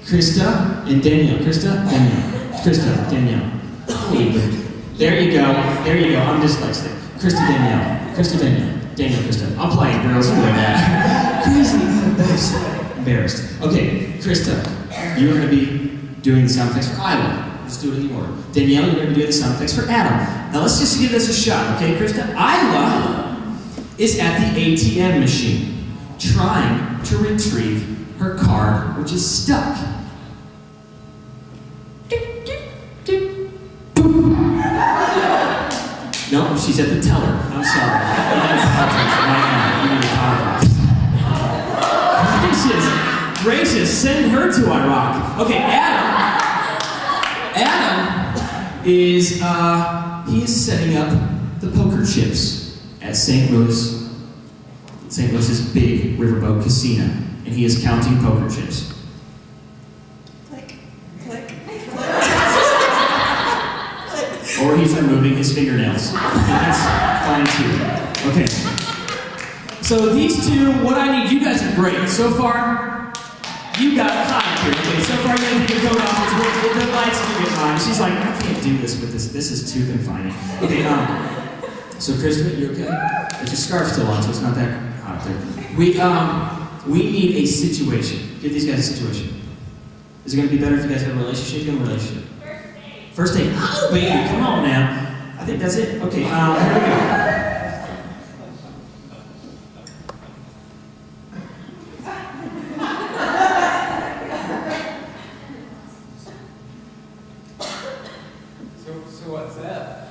Christa and Danielle. Christa, Danielle. Christa, Danielle. There you go. There you go. I'm dyslexic. Christa, Danielle. Christa, Danielle. Danielle, Christa. I'm playing, girls. You know that. Crazy. Embarrassed. Okay, Christa, you're going to be doing the sound effects for Isla. Let's do it in the order. Danielle, you're going to be doing the sound effects for Adam. Now let's just give this a shot, okay, Christa? Isla is at the ATM machine, trying to retrieve her card, which is stuck. No, she's at the teller. I'm sorry. You need to apologize. Gracious, send her to Iraq. Okay, Adam is, he is setting up the poker chips at St. Louis's big riverboat casino, and he is counting poker chips. Click, click, click. Or he's removing his fingernails. That's fine too. Okay. So these two, what I need, you guys are great. So far, you got caught here. Okay, so far you have to go off. The lights are getting on. She's like, I can't do this with this. This is too confining. Okay, so Christa, you okay? There's your scarf still on, so it's not that hot up there. We need a situation. Give these guys a situation. Is it going to be better if you guys have a relationship? You have a relationship. First date. Oh, baby, come on now. I think that's it. Okay, here we go. So what's that?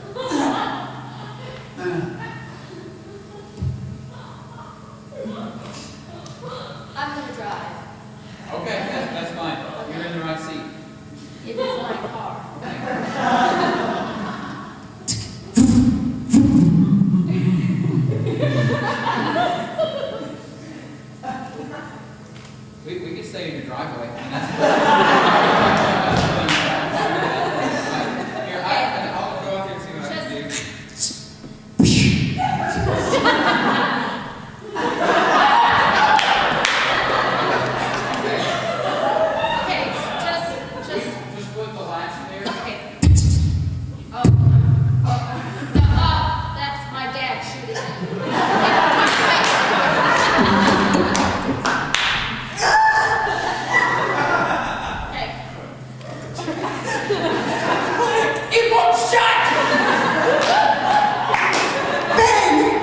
I'm gonna drive. Okay, that's fine. You're in the right seat. It is my car. We could stay in your driveway. Here, I'll go out there and see what I can do. Okay, just flip the latch there. okay. Oh, that's my dad shooting at It won't shut! Ben!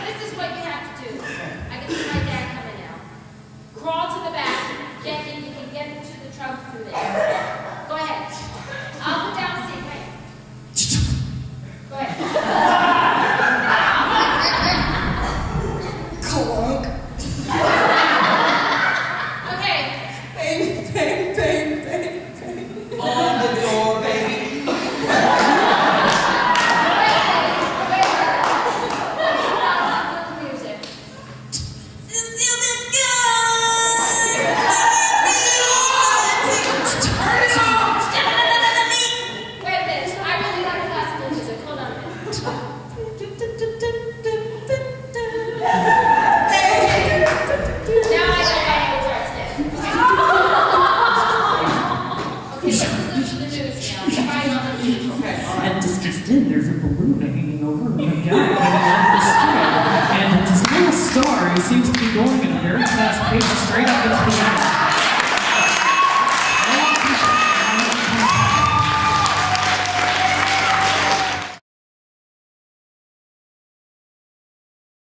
This is what you have to do. I can see my dad coming out. Crawl to the back. Get in. You can get into the trunk through there. Go ahead. I'll put down the seat. Go ahead. Clunk. Okay. Bang, bang, bang, bang, bang. On the door, baby. Music. Turn it off! Wait a minute. I really like classical music. Hold on a minute. Now I know why it starts there. Okay, let's listen to the news now. Right on the news. I'm disgusted. There's a